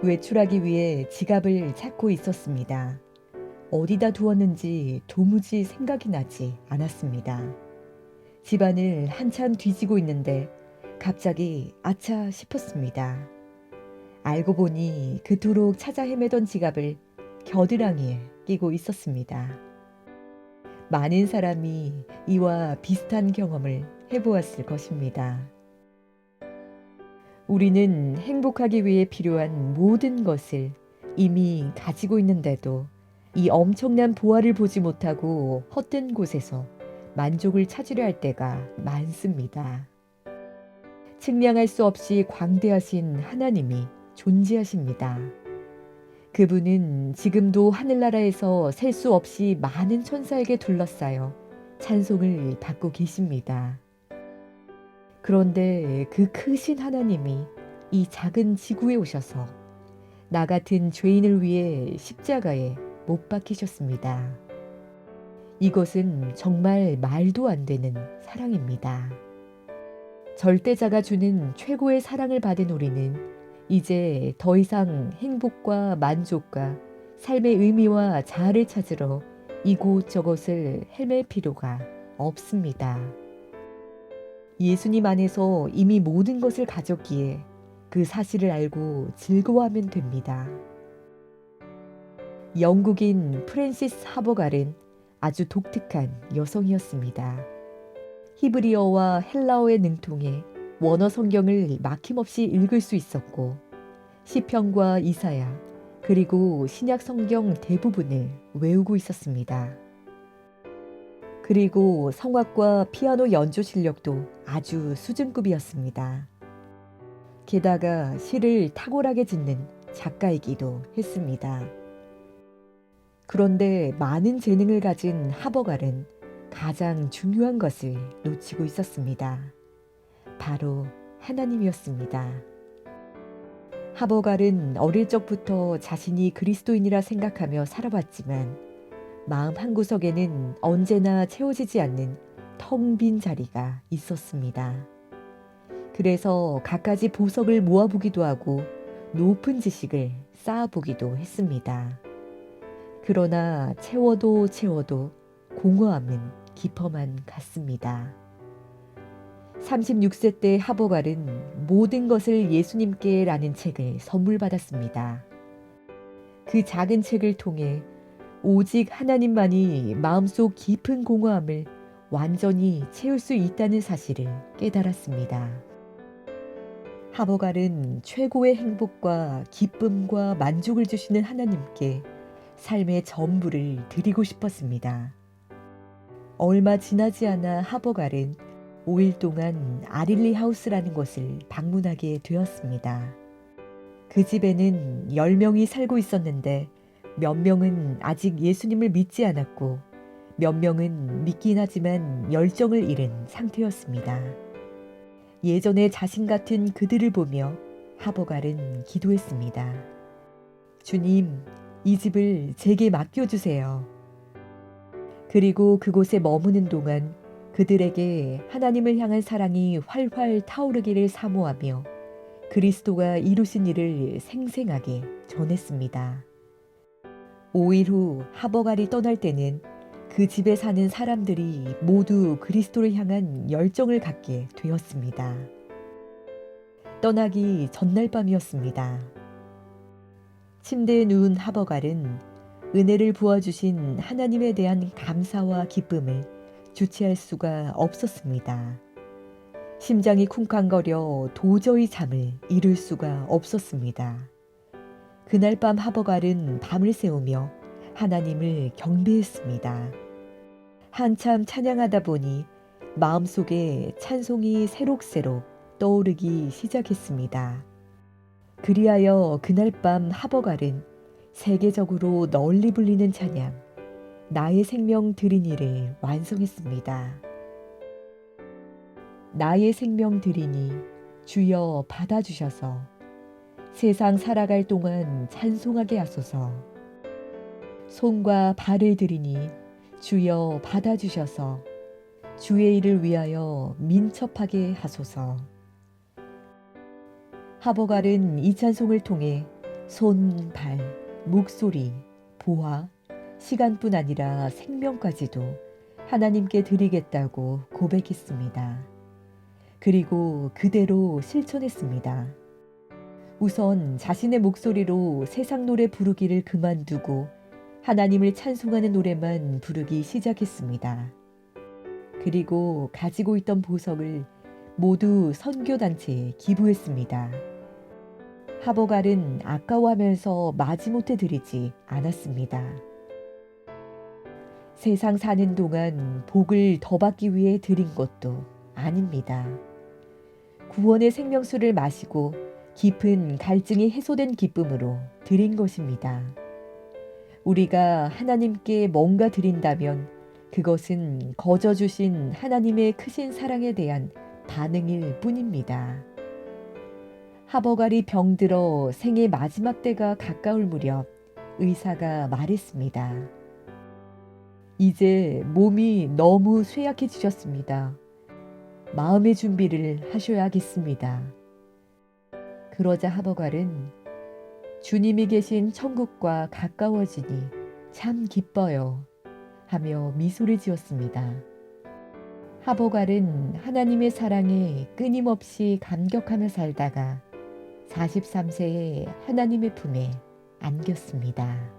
외출하기 위해 지갑을 찾고 있었습니다. 어디다 두었는지 도무지 생각이 나지 않았습니다. 집안을 한참 뒤지고 있는데 갑자기 아차 싶었습니다. 알고 보니 그토록 찾아 헤매던 지갑을 겨드랑이에 끼고 있었습니다. 많은 사람이 이와 비슷한 경험을 해보았을 것입니다. 우리는 행복하기 위해 필요한 모든 것을 이미 가지고 있는데도 이 엄청난 보화를 보지 못하고 헛된 곳에서 만족을 찾으려 할 때가 많습니다. 측량할 수 없이 광대하신 하나님이 존재하십니다. 그분은 지금도 하늘나라에서 셀 수 없이 많은 천사에게 둘러싸여 찬송을 받고 계십니다. 그런데 그 크신 하나님이 이 작은 지구에 오셔서 나 같은 죄인을 위해 십자가에 못 박히셨습니다. 이것은 정말 말도 안 되는 사랑입니다. 절대자가 주는 최고의 사랑을 받은 우리는 이제 더 이상 행복과 만족과 삶의 의미와 자아를 찾으러 이곳저곳을 헤맬 필요가 없습니다. 예수님 안에서 이미 모든 것을 가졌기에 그 사실을 알고 즐거워하면 됩니다. 영국인 프랜시스 하버갈은 아주 독특한 여성이었습니다. 히브리어와 헬라어에 능통해 원어 성경을 막힘없이 읽을 수 있었고 시편과 이사야 그리고 신약 성경 대부분을 외우고 있었습니다. 그리고 성악과 피아노 연주 실력도 아주 수준급이었습니다. 게다가 시를 탁월하게 짓는 작가이기도 했습니다. 그런데 많은 재능을 가진 하버갈은 가장 중요한 것을 놓치고 있었습니다. 바로 하나님이었습니다. 하버갈은 어릴 적부터 자신이 그리스도인이라 생각하며 살아왔지만 마음 한구석에는 언제나 채워지지 않는 텅 빈 자리가 있었습니다. 그래서 갖가지 보석을 모아보기도 하고 높은 지식을 쌓아보기도 했습니다. 그러나 채워도 공허함은 깊어만 갔습니다. 36세 때 하버갈은 모든 것을 예수님께 라는 책을 선물 받았습니다. 그 작은 책을 통해 오직 하나님만이 마음속 깊은 공허함을 완전히 채울 수 있다는 사실을 깨달았습니다. 하버갈은 최고의 행복과 기쁨과 만족을 주시는 하나님께 삶의 전부를 드리고 싶었습니다. 얼마 지나지 않아 하버갈은 5일 동안 아릴리 하우스라는 곳을 방문하게 되었습니다. 그 집에는 10명이 살고 있었는데 몇 명은 아직 예수님을 믿지 않았고 몇 명은 믿긴 하지만 열정을 잃은 상태였습니다. 예전의 자신 같은 그들을 보며 하버갈은 기도했습니다. 주님, 이 집을 제게 맡겨주세요. 그리고 그곳에 머무는 동안 그들에게 하나님을 향한 사랑이 활활 타오르기를 사모하며 그리스도가 이루신 일을 생생하게 전했습니다. 5일 후 하버갈이 떠날 때는 그 집에 사는 사람들이 모두 그리스도를 향한 열정을 갖게 되었습니다. 떠나기 전날 밤이었습니다. 침대에 누운 하버갈은 은혜를 부어주신 하나님에 대한 감사와 기쁨을 주체할 수가 없었습니다. 심장이 쿵쾅거려 도저히 잠을 이룰 수가 없었습니다. 그날 밤 하버갈은 밤을 새우며 하나님을 경배했습니다. 한참 찬양하다 보니 마음속에 찬송이 새록새록 떠오르기 시작했습니다. 그리하여 그날 밤 하버갈은 세계적으로 널리 불리는 찬양, 나의 생명 드리니를 완성했습니다. 나의 생명 드리니 주여 받아주셔서 세상 살아갈 동안 찬송하게 하소서. 손과 발을 드리니 주여 받아주셔서 주의 일을 위하여 민첩하게 하소서. 하버갈은 이 찬송을 통해 손, 발, 목소리, 보아, 시간뿐 아니라 생명까지도 하나님께 드리겠다고 고백했습니다. 그리고 그대로 실천했습니다. 우선 자신의 목소리로 세상 노래 부르기를 그만두고 하나님을 찬송하는 노래만 부르기 시작했습니다. 그리고 가지고 있던 보석을 모두 선교단체에 기부했습니다. 하버갈은 아까워하면서 마지못해 드리지 않았습니다. 세상 사는 동안 복을 더 받기 위해 드린 것도 아닙니다. 구원의 생명수를 마시고 깊은 갈증이 해소된 기쁨으로 드린 것입니다. 우리가 하나님께 뭔가 드린다면 그것은 거저 주신 하나님의 크신 사랑에 대한 반응일 뿐입니다. 하버갈이 병들어 생의 마지막 때가 가까울 무렵 의사가 말했습니다. 이제 몸이 너무 쇠약해지셨습니다. 마음의 준비를 하셔야겠습니다. 그러자 하버갈은 주님이 계신 천국과 가까워지니 참 기뻐요 하며 미소를 지었습니다. 하버갈은 하나님의 사랑에 끊임없이 감격하며 살다가 43세에 하나님의 품에 안겼습니다.